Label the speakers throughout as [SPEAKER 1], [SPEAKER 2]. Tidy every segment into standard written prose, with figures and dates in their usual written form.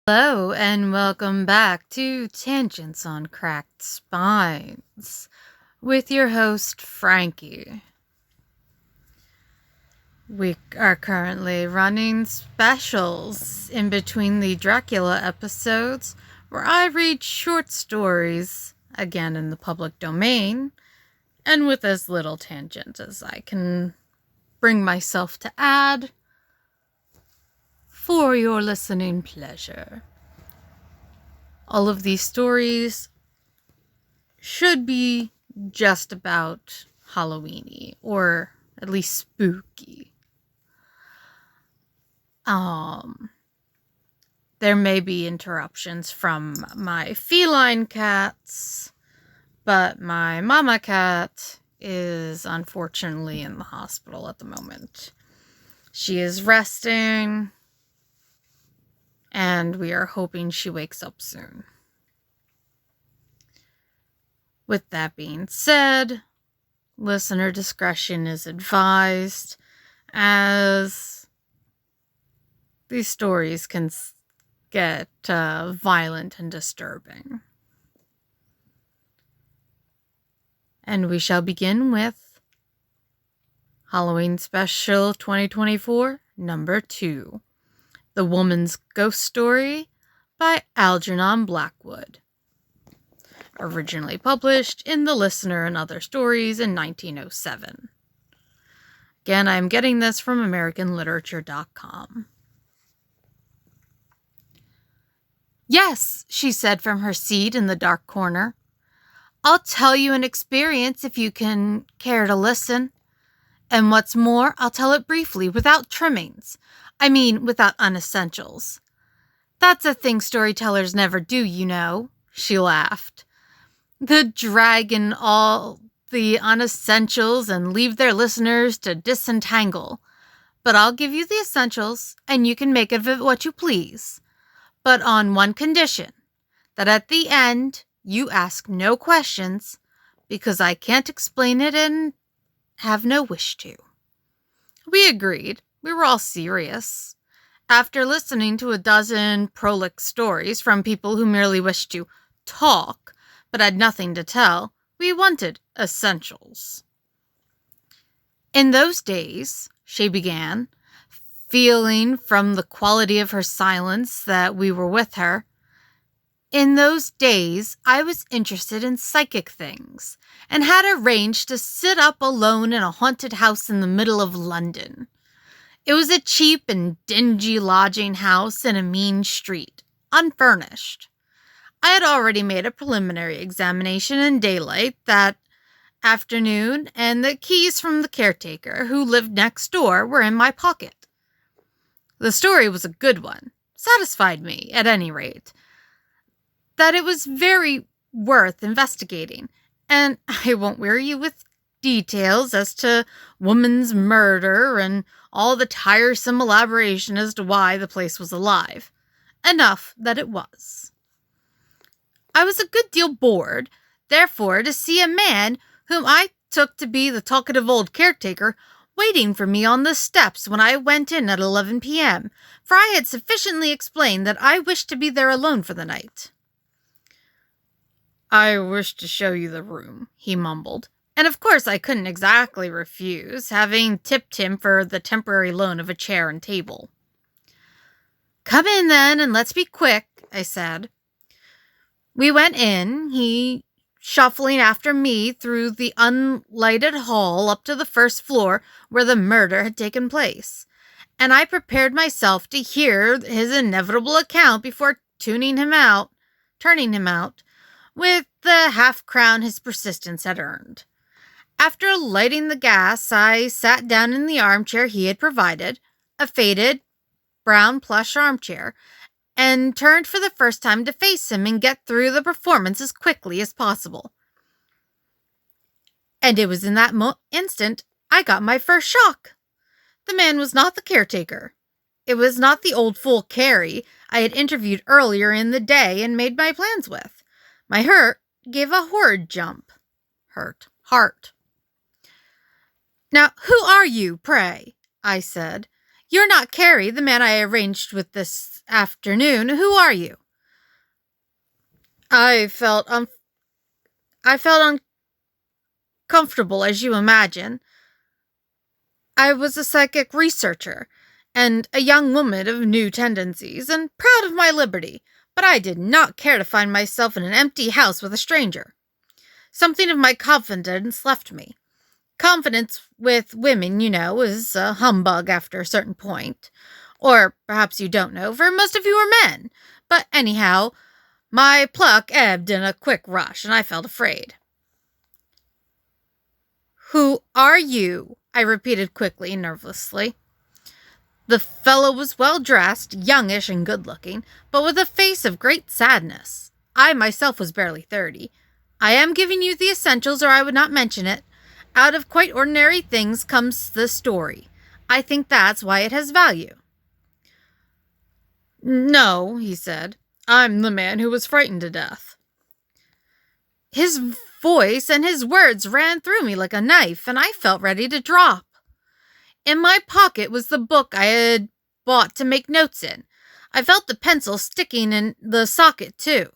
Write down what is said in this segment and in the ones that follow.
[SPEAKER 1] Hello, and welcome back to Tangents on Cracked Spines with your host, Frankie. We are currently running specials in between the Dracula episodes where I read short stories, again in the public domain, and with as little tangent as I can bring myself to add for your listening pleasure. All of these stories should be just about Halloweeny, or at least spooky. There may be interruptions from my feline cats, but my mama cat is unfortunately in the hospital at the moment. She is resting, and we are hoping she wakes up soon. With that being said, listener discretion is advised, as these stories can get violent and disturbing. And we shall begin with Halloween Special 2024, number 2. The Woman's Ghost Story by Algernon Blackwood. Originally published in The Listener and Other Stories in 1907. Again, I'm getting this from AmericanLiterature.com. "Yes," she said from her seat in the dark corner. "I'll tell you an experience if you can care to listen. And what's more, I'll tell it briefly, without trimmings. I mean, without unessentials. That's a thing storytellers never do, you know," she laughed. "They drag in all the unessentials and leave their listeners to disentangle. But I'll give you the essentials, and you can make of it what you please. But on one condition, that at the end you ask no questions, because I can't explain it and have no wish to." We agreed. We were all serious. After listening to a dozen prolix stories from people who merely wished to talk, but had nothing to tell, we wanted essentials. "In those days," she began, feeling from the quality of her silence that we were with her, "in those days I was interested in psychic things, and had arranged to sit up alone in a haunted house in the middle of London. It was a cheap and dingy lodging house in a mean street, unfurnished. I had already made a preliminary examination in daylight that afternoon, and the keys from the caretaker, who lived next door, were in my pocket. The story was a good one, satisfied me, at any rate, that it was very worth investigating, and I won't weary you with details as to woman's murder and all the tiresome elaboration as to why the place was alive. Enough that it was. I was a good deal bored, therefore, to see a man whom I took to be the talkative old caretaker waiting for me on the steps when I went in at 11 p.m., for I had sufficiently explained that I wished to be there alone for the night. "I wish to show you the room," he mumbled, and of course I couldn't exactly refuse, having tipped him for the temporary loan of a chair and table. "Come in, then, and let's be quick," I said. We went in, he shuffling after me through the unlighted hall up to the first floor where the murder had taken place, and I prepared myself to hear his inevitable account before turning him out with the half-crown his persistence had earned. After lighting the gas, I sat down in the armchair he had provided, a faded brown plush armchair, and turned for the first time to face him and get through the performance as quickly as possible. And it was in that instant I got my first shock. The man was not the caretaker. It was not the old fool Carrie I had interviewed earlier in the day and made my plans with. My heart gave a horrid jump. Heart. "Now, who are you, pray?" I said. "You're not Carrie, the man I arranged with this afternoon. Who are you?" I felt uncomfortable, as you imagine. I was a psychic researcher, and a young woman of new tendencies, and proud of my liberty, but I did not care to find myself in an empty house with a stranger. Something of my confidence left me. Confidence with women, is a humbug after a certain point. Or perhaps you don't know, for most of you are men. But anyhow, my pluck ebbed in a quick rush, and I felt afraid. "Who are you?" I repeated quickly and nervously. The fellow was well-dressed, youngish and good-looking, but with a face of great sadness. I myself was barely 30. "I am giving you the essentials, or I would not mention it. Out of quite ordinary things comes the story. I think that's why it has value." "No," he said. "I'm the man who was frightened to death." His voice and his words ran through me like a knife, and I felt ready to drop. In my pocket was the book I had bought to make notes in. I felt the pencil sticking in the socket, too.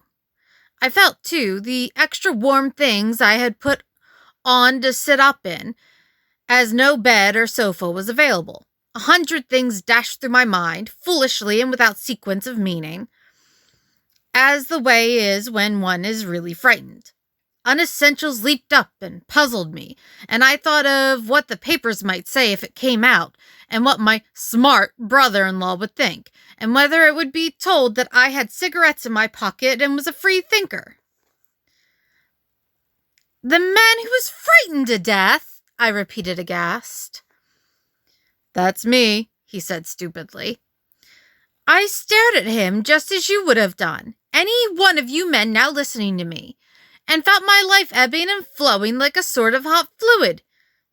[SPEAKER 1] I felt, too, the extra warm things I had put on to sit up in, as no bed or sofa was available. 100 things dashed through my mind, foolishly and without sequence of meaning, as the way is when one is really frightened. Unessentials leaped up and puzzled me, and I thought of what the papers might say if it came out, and what my smart brother-in-law would think, and whether it would be told that I had cigarettes in my pocket and was a free thinker. "The man who was frightened to death," I repeated aghast. "That's me," he said stupidly. I stared at him just as you would have done, any one of you men now listening to me, and felt my life ebbing and flowing like a sort of hot fluid.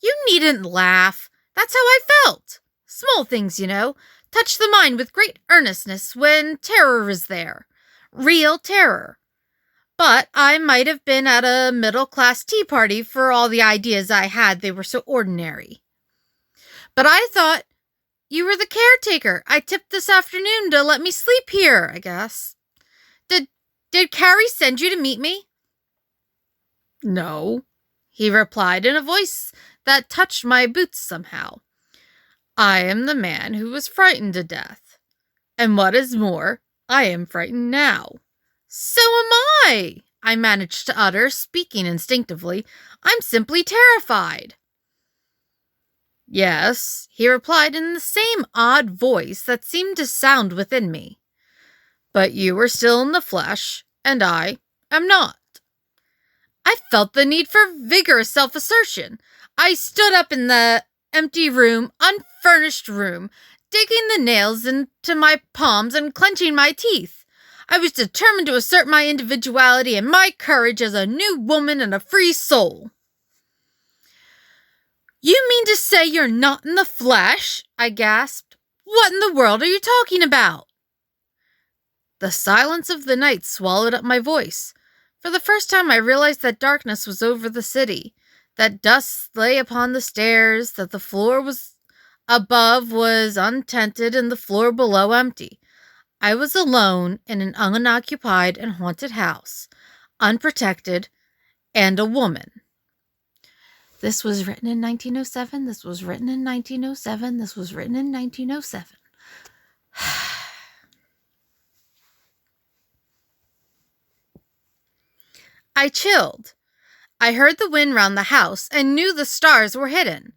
[SPEAKER 1] You needn't laugh. That's how I felt. Small things, touch the mind with great earnestness when terror is there. Real terror. But I might have been at a middle-class tea party for all the ideas I had. They were so ordinary. "But I thought you were the caretaker I tipped this afternoon to let me sleep here," I guess. Did Carrie send you to meet me?" "No," he replied in a voice that touched my boots somehow. "I am the man who was frightened to death. And what is more, I am frightened now." "So am I managed to utter, speaking instinctively. "I'm simply terrified." "Yes," he replied in the same odd voice that seemed to sound within me. "But you are still in the flesh, and I am not." I felt the need for vigorous self-assertion. I stood up in the empty room, unfurnished room, digging the nails into my palms and clenching my teeth. I was determined to assert my individuality and my courage as a new woman and a free soul. "You mean to say you're not in the flesh?" I gasped. "What in the world are you talking about?" The silence of the night swallowed up my voice. For the first time I realized that darkness was over the city, that dust lay upon the stairs, that the floor above was untented and the floor below empty. I was alone in an unoccupied and haunted house, unprotected, and a woman. This was written in 1907. This was written in 1907. This was written in 1907. I chilled. I heard the wind round the house and knew the stars were hidden.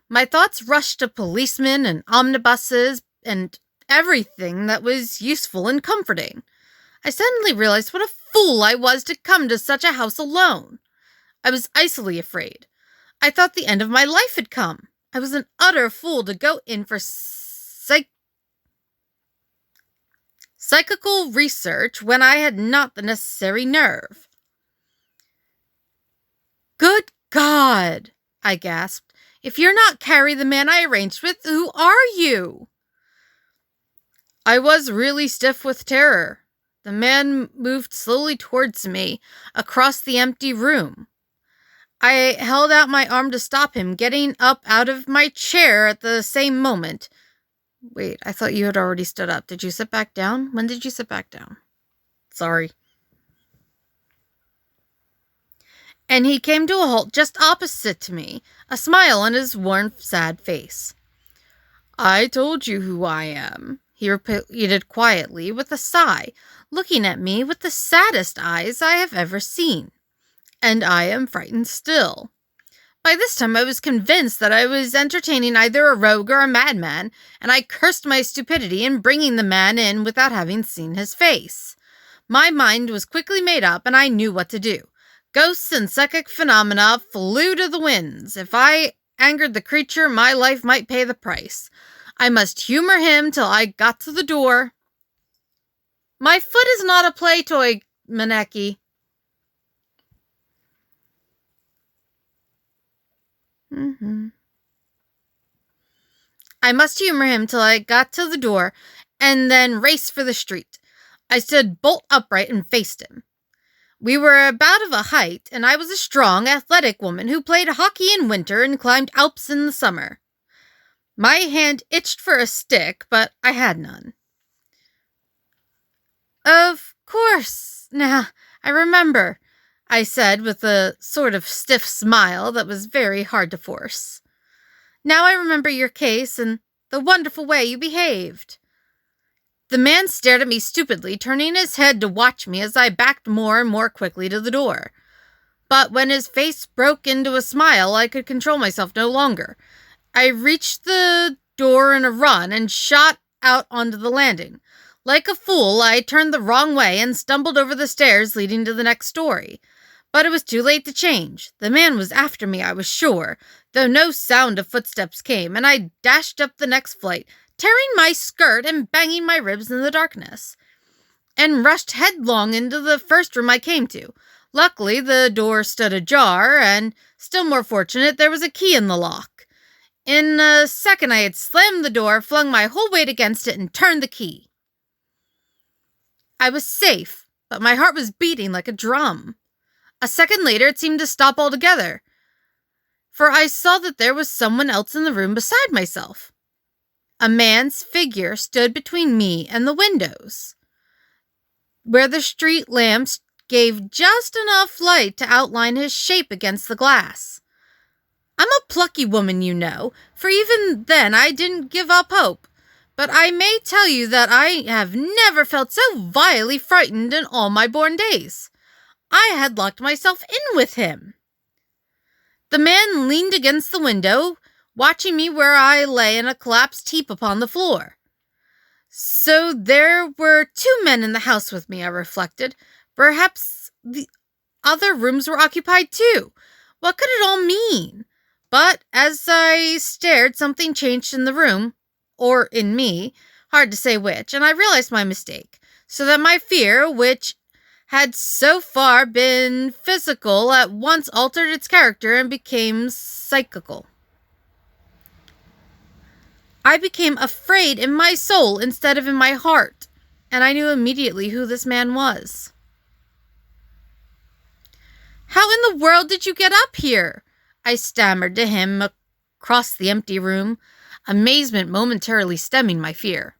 [SPEAKER 1] My thoughts rushed to policemen and omnibuses and everything that was useful and comforting. I suddenly realized what a fool I was to come to such a house alone. I was icily afraid. I thought the end of my life had come. I was an utter fool to go in for psychical research when I had not the necessary nerve. "Good God," I gasped. "If you're not Carrie, the man I arranged with, who are you?" I was really stiff with terror. The man moved slowly towards me, across the empty room. I held out my arm to stop him, getting up out of my chair at the same moment. Wait, I thought you had already stood up. Did you sit back down? When did you sit back down? Sorry. And he came to a halt just opposite to me, a smile on his worn, sad face. I told you who I am, he repeated quietly with a sigh, looking at me with the saddest eyes I have ever seen. And I am frightened still. By this time I was convinced that I was entertaining either a rogue or a madman, and I cursed my stupidity in bringing the man in without having seen his face. My mind was quickly made up, and I knew what to do. Ghosts and psychic phenomena flew to the winds. If I angered the creature, my life might pay the price. I must humor him till I got to the door. My foot is not a play toy, Maneki. I must humor him till I got to the door, and then race for the street. I stood bolt upright and faced him. We were about of a height, and I was a strong, athletic woman who played hockey in winter and climbed Alps in the summer. My hand itched for a stick, but I had none. Of course, now I remember, I said with a sort of stiff smile that was very hard to force. Now I remember your case and the wonderful way you behaved. The man stared at me stupidly, turning his head to watch me as I backed more and more quickly to the door. But when his face broke into a smile, I could control myself no longer. I reached the door in a run and shot out onto the landing. Like a fool, I turned the wrong way and stumbled over the stairs leading to the next story. But it was too late to change. The man was after me, I was sure, though no sound of footsteps came, and I dashed up the next flight, tearing my skirt and banging my ribs in the darkness, and rushed headlong into the first room I came to. Luckily, the door stood ajar, and, still more fortunate, there was a key in the lock. In a second I had slammed the door, flung my whole weight against it, and turned the key. I was safe, but my heart was beating like a drum. A second later it seemed to stop altogether, for I saw that there was someone else in the room beside myself. A man's figure stood between me and the windows, where the street lamps gave just enough light to outline his shape against the glass. I'm a plucky woman, you know, for even then I didn't give up hope. But I may tell you that I have never felt so vilely frightened in all my born days. I had locked myself in with him. The man leaned against the window, watching me where I lay in a collapsed heap upon the floor. So there were 2 men in the house with me, I reflected. Perhaps the other rooms were occupied too. What could it all mean? But as I stared, something changed in the room, or in me, hard to say which, and I realized my mistake, so that my fear, which had so far been physical, at once altered its character and became psychical. I became afraid in my soul instead of in my heart, and I knew immediately who this man was. How in the world did you get up here? I stammered to him across the empty room, amazement momentarily stemming my fear.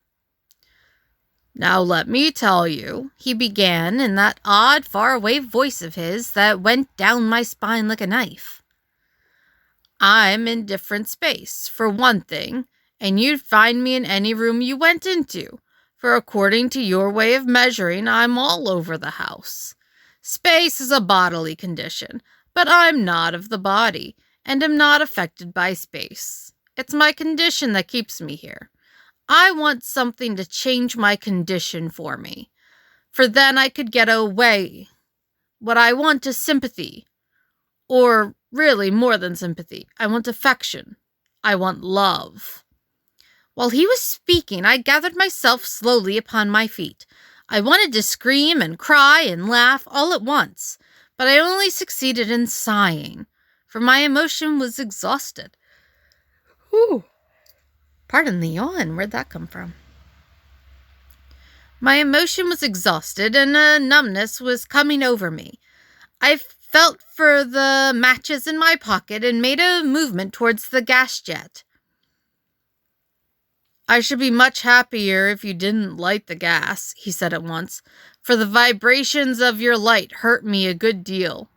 [SPEAKER 1] Now let me tell you, he began in that odd, faraway voice of his that went down my spine like a knife. I'm in different space, for one thing, and you'd find me in any room you went into, for according to your way of measuring, I'm all over the house. Space is a bodily condition, but I'm not of the body, and am not affected by space. It's my condition that keeps me here. I want something to change my condition for me, for then I could get away. What I want is sympathy, or really more than sympathy. I want affection. I want love. While he was speaking, I gathered myself slowly upon my feet. I wanted to scream and cry and laugh all at once, but I only succeeded in sighing, for my emotion was exhausted. Ooh. Pardon the yawn, where'd that come from? My emotion was exhausted, and a numbness was coming over me. I felt for the matches in my pocket and made a movement towards the gas jet. I should be much happier if you didn't light the gas, he said at once, for the vibrations of your light hurt me a good deal.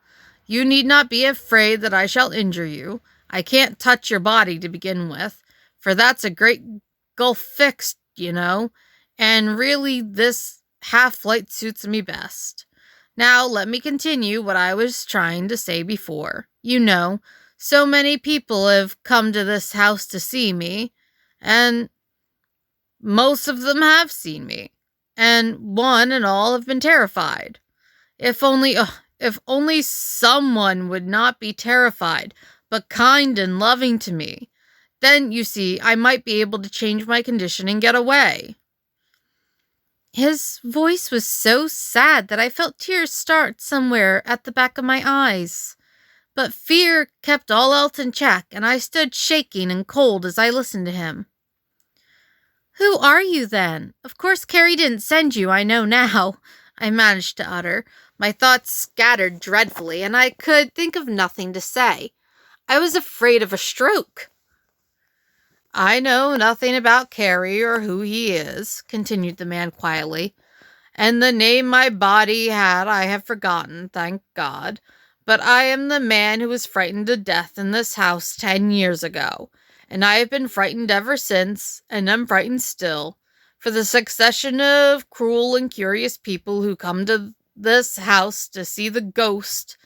[SPEAKER 1] You need not be afraid that I shall injure you. I can't touch your body to begin with, for that's a great gulf fixed, you know, and really this half-light suits me best. Now let me continue what I was trying to say before. You know, so many people have come to this house to see me, and most of them have seen me, and one and all have been terrified. If only someone would not be terrified, but kind and loving to me, then, you see, I might be able to change my condition and get away. His voice was so sad that I felt tears start somewhere at the back of my eyes. But fear kept all else in check, and I stood shaking and cold as I listened to him. Who are you, then? Of course Carrie didn't send you, I know now, I managed to utter. My thoughts scattered dreadfully, and I could think of nothing to say. I was afraid of a stroke. I know nothing about Carrie or who he is, continued the man quietly, and the name my body had I have forgotten, thank God. But I am the man who was frightened to death in this house 10 years ago, and I have been frightened ever since, and am frightened still, for the succession of cruel and curious people who come to this house to see the ghost,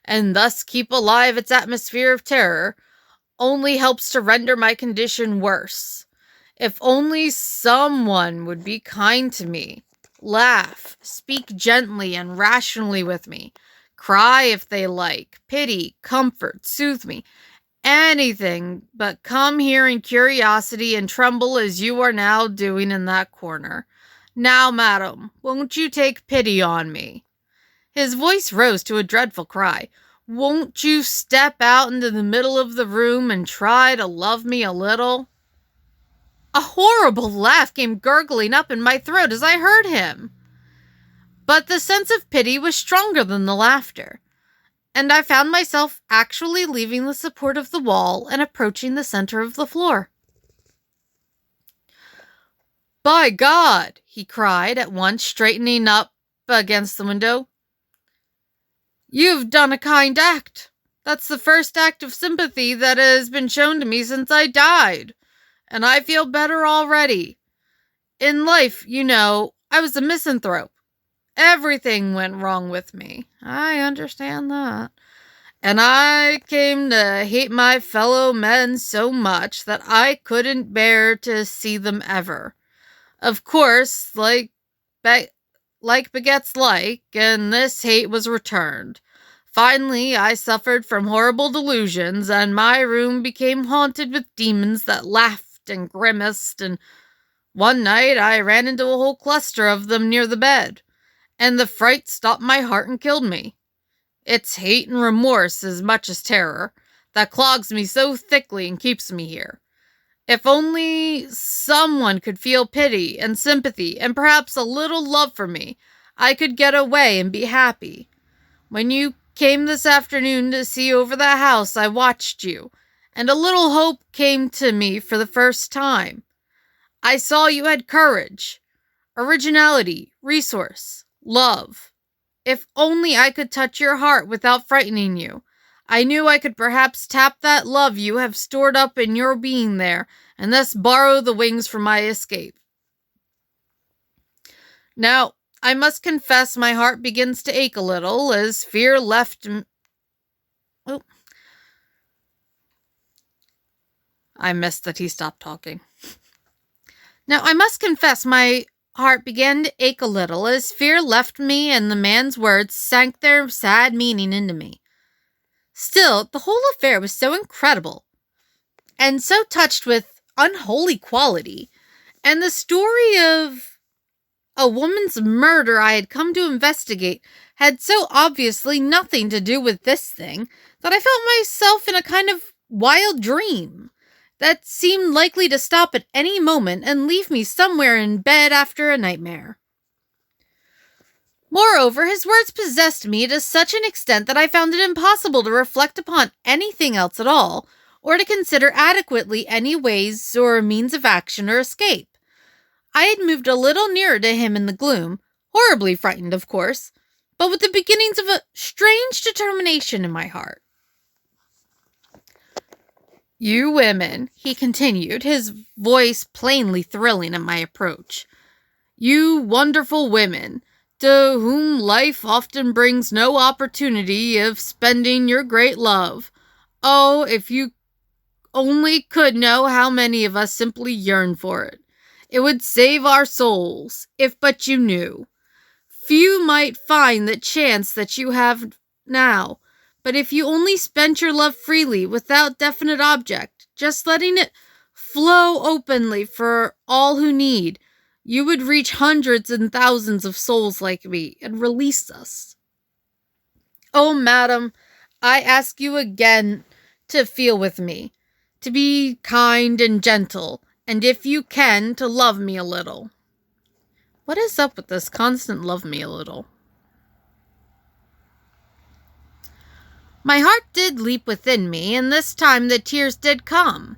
[SPEAKER 1] and thus keep alive its atmosphere of terror, only helps to render my condition worse. If only someone would be kind to me, laugh, speak gently and rationally with me, cry if they like, pity, comfort, soothe me, anything but come here in curiosity and tremble as you are now doing in that corner. Now, madam, won't you take pity on me? His voice rose to a dreadful cry. Won't you step out into the middle of the room and try to love me a little? A horrible laugh came gurgling up in my throat as I heard him. But the sense of pity was stronger than the laughter, and I found myself actually leaving the support of the wall and approaching the center of the floor. By God, he cried at once, straightening up against the window. You've done a kind act. That's the first act of sympathy that has been shown to me since I died, and I feel better already. In life, you know, I was a misanthrope. Everything went wrong with me. I understand that. And I came to hate my fellow men so much that I couldn't bear to see them ever. Of course, like begets like, and this hate was returned. Finally, I suffered from horrible delusions, and my room became haunted with demons that laughed and grimaced, and one night I ran into a whole cluster of them near the bed, and the fright stopped my heart and killed me. It's hate and remorse as much as terror that clogs me so thickly and keeps me here. If only someone could feel pity and sympathy and perhaps a little love for me, I could get away and be happy. When you came this afternoon to see over the house, I watched you, and a little hope came to me for the first time. I saw you had courage, originality, resource, love. If only I could touch your heart without frightening you. I knew I could perhaps tap that love you have stored up in your being there, and thus borrow the wings for my escape. Now, I must confess my heart begins to ache a little, as fear left Oh. I missed that he stopped talking. Now, I must confess my heart began to ache a little, as fear left me and the man's words sank their sad meaning into me. Still, the whole affair was so incredible, and so touched with unholy quality, and the story of a woman's murder I had come to investigate had so obviously nothing to do with this thing, that I felt myself in a kind of wild dream that seemed likely to stop at any moment and leave me somewhere in bed after a nightmare. Moreover, his words possessed me to such an extent that I found it impossible to reflect upon anything else at all, or to consider adequately any ways or means of action or escape. I had moved a little nearer to him in the gloom, horribly frightened, of course, but with the beginnings of a strange determination in my heart. "You women," he continued, his voice plainly thrilling at my approach. "You wonderful women, to whom life often brings no opportunity of spending your great love. Oh, if you only could know how many of us simply yearn for it. It would save our souls, if but you knew. Few might find the chance that you have now, but if you only spent your love freely, without definite object, just letting it flow openly for all who need, you would reach hundreds and thousands of souls like me and release us. Oh, madam, I ask you again to feel with me, to be kind and gentle, and if you can, to love me a little." What is up with this constant love me a little? My heart did leap within me, and this time the tears did come,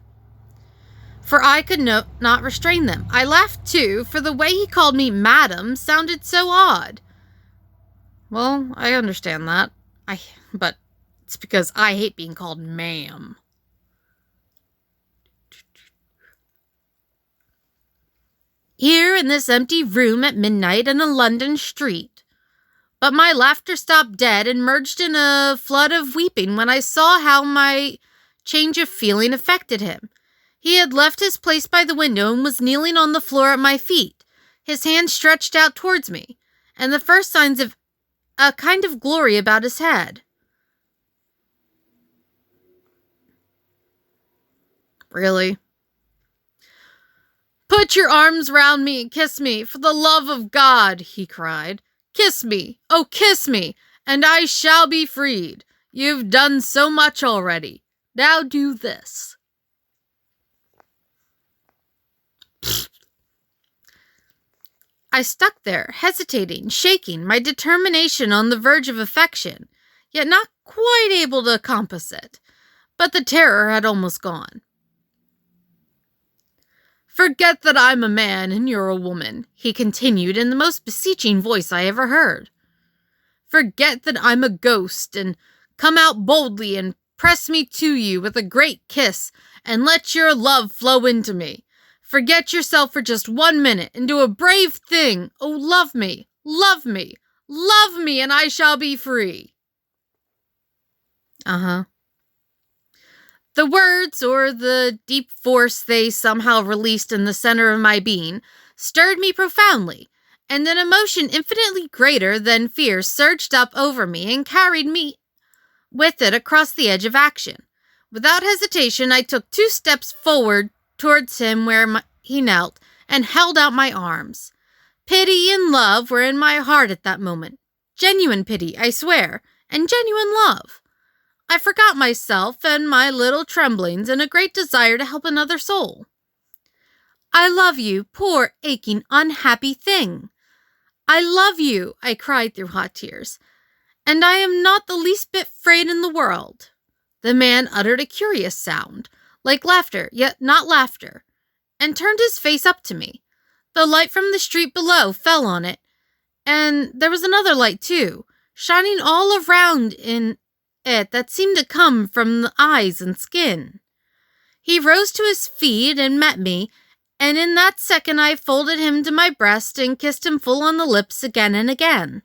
[SPEAKER 1] for I could not restrain them. I laughed too, for the way he called me madam sounded so odd. Well, I understand that. But it's because I hate being called ma'am. Here in this empty room at midnight in a London street. But my laughter stopped dead and merged in a flood of weeping when I saw how my change of feeling affected him. He had left his place by the window and was kneeling on the floor at my feet, his hand stretched out towards me, and the first signs of a kind of glory about his head. Really? "Put your arms round me and kiss me, for the love of God," he cried. "Kiss me, oh kiss me, and I shall be freed. You've done so much already. Now do this." I stuck there, hesitating, shaking, my determination on the verge of affection, yet not quite able to compass it. But the terror had almost gone. "Forget that I'm a man and you're a woman," he continued in the most beseeching voice I ever heard. "Forget that I'm a ghost, and come out boldly and press me to you with a great kiss, and let your love flow into me. Forget yourself for just 1 minute, and do a brave thing. Oh, love me, love me, love me, and I shall be free." The words, or the deep force they somehow released in the center of my being, stirred me profoundly, and an emotion infinitely greater than fear surged up over me and carried me with it across the edge of action. Without hesitation, I took 2 steps forward towards him where he knelt, and held out my arms. Pity and love were in my heart at that moment. Genuine pity, I swear, and genuine love. I forgot myself and my little tremblings in a great desire to help another soul. "I love you, poor, aching, unhappy thing. I love you," I cried through hot tears, "and I am not the least bit afraid in the world." The man uttered a curious sound, like laughter, yet not laughter, and turned his face up to me. The light from the street below fell on it, and there was another light too, shining all around in it that seemed to come from the eyes and skin. He rose to his feet and met me, and in that second I folded him to my breast and kissed him full on the lips again and again.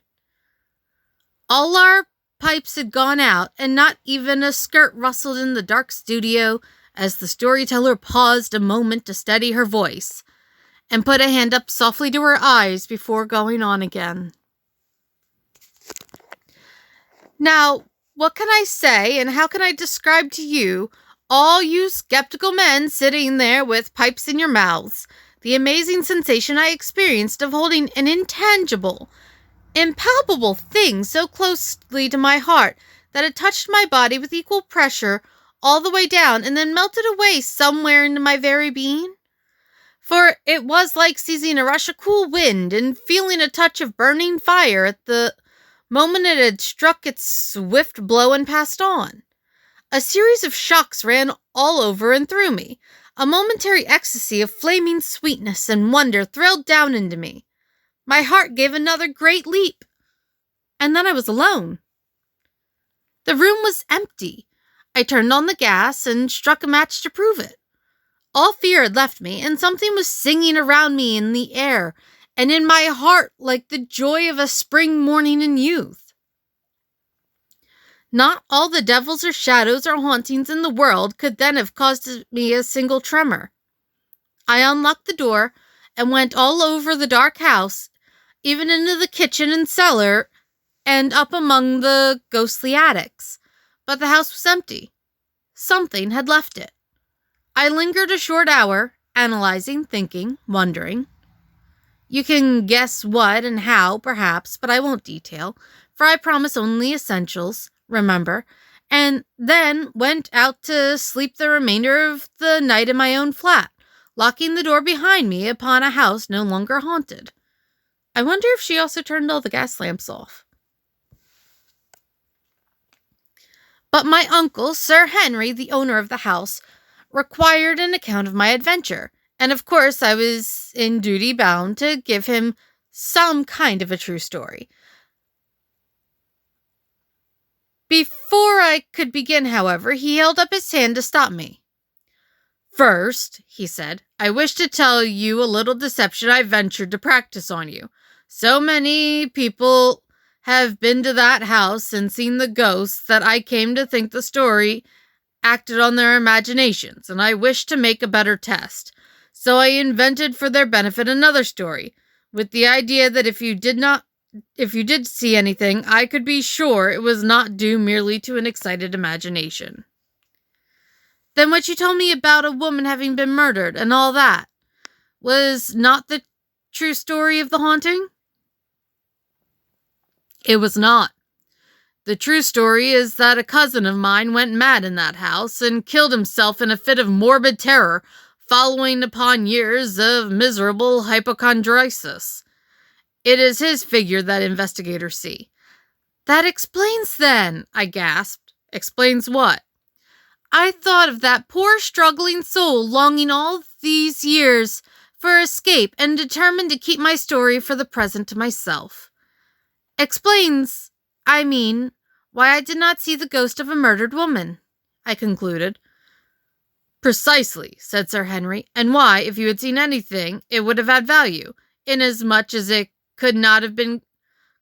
[SPEAKER 1] All our pipes had gone out, and not even a skirt rustled in the dark studio as the storyteller paused a moment to steady her voice and put a hand up softly to her eyes before going on again. Now, what can I say, and how can I describe to you, all you skeptical men sitting there with pipes in your mouths, the amazing sensation I experienced of holding an intangible, impalpable thing so closely to my heart that it touched my body with equal pressure all the way down and then melted away somewhere into my very being? For it was like seizing a rush of cool wind and feeling a touch of burning fire at the moment it had struck its swift blow and passed on. A series of shocks ran all over and through me. A momentary ecstasy of flaming sweetness and wonder thrilled down into me. My heart gave another great leap. And then I was alone. The room was empty. I turned on the gas and struck a match to prove it. All fear had left me, and something was singing around me in the air and in my heart like the joy of a spring morning in youth. Not all the devils or shadows or hauntings in the world could then have caused me a single tremor. I unlocked the door and went all over the dark house, even into the kitchen and cellar, and up among the ghostly attics. But the house was empty. Something had left it. I lingered a short hour, analyzing, thinking, wondering. You can guess what and how, perhaps, but I won't detail, for I promise only essentials, remember, and then went out to sleep the remainder of the night in my own flat, locking the door behind me upon a house no longer haunted. I wonder if she also turned all the gas lamps off. But my uncle, Sir Henry, the owner of the house, required an account of my adventure, and of course I was in duty bound to give him some kind of a true story. Before I could begin, however, he held up his hand to stop me. First, he said, I wish to tell you a little deception I ventured to practice on you. So many people have been to that house and seen the ghosts that I came to think the story acted on their imaginations, and I wished to make a better test. So I invented for their benefit another story, with the idea that if you did see anything, I could be sure it was not due merely to an excited imagination. Then what you told me about a woman having been murdered and all that, was not the true story of the haunting? It was not. The true story is that a cousin of mine went mad in that house and killed himself in a fit of morbid terror following upon years of miserable hypochondriasis. It is his figure that investigators see. That explains then, I gasped. Explains what? I thought of that poor struggling soul longing all these years for escape and determined to keep my story for the present to myself. Explains, I mean, why I did not see the ghost of a murdered woman, I concluded. Precisely, said Sir Henry, and why, if you had seen anything, it would have had value, inasmuch as it could not have been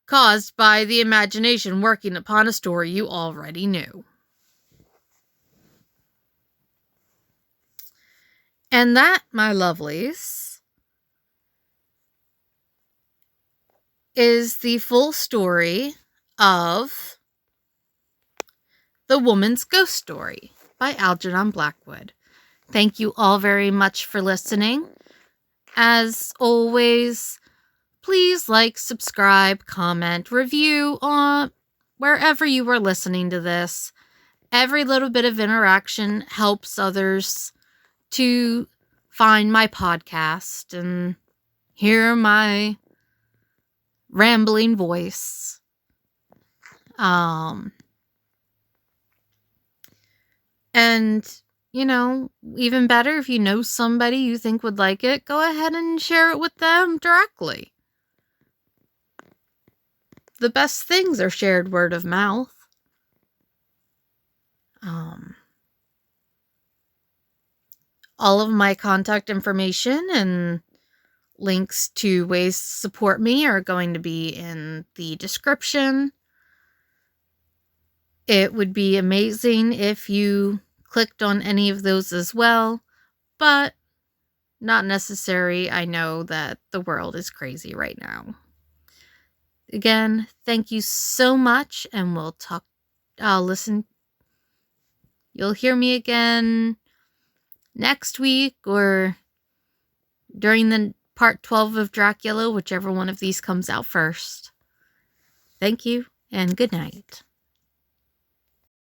[SPEAKER 1] caused by the imagination working upon a story you already knew. And that, my lovelies, is the full story of The Woman's Ghost Story by Algernon Blackwood. Thank you all very much for listening. As always, please like, subscribe, comment, review on wherever you are listening to this. Every little bit of interaction helps others to find my podcast and hear my rambling voice. And, even better, if you know somebody you think would like it, go ahead and share it with them directly. The best things are shared word of mouth. All of my contact information and links to ways to support me are going to be in the description. It would be amazing if you clicked on any of those as well, but not necessary. I know that the world is crazy right now. Again, thank you so much, and you'll hear me again next week or during the part 12 of Dracula, whichever one of these comes out first. Thank you, and good night.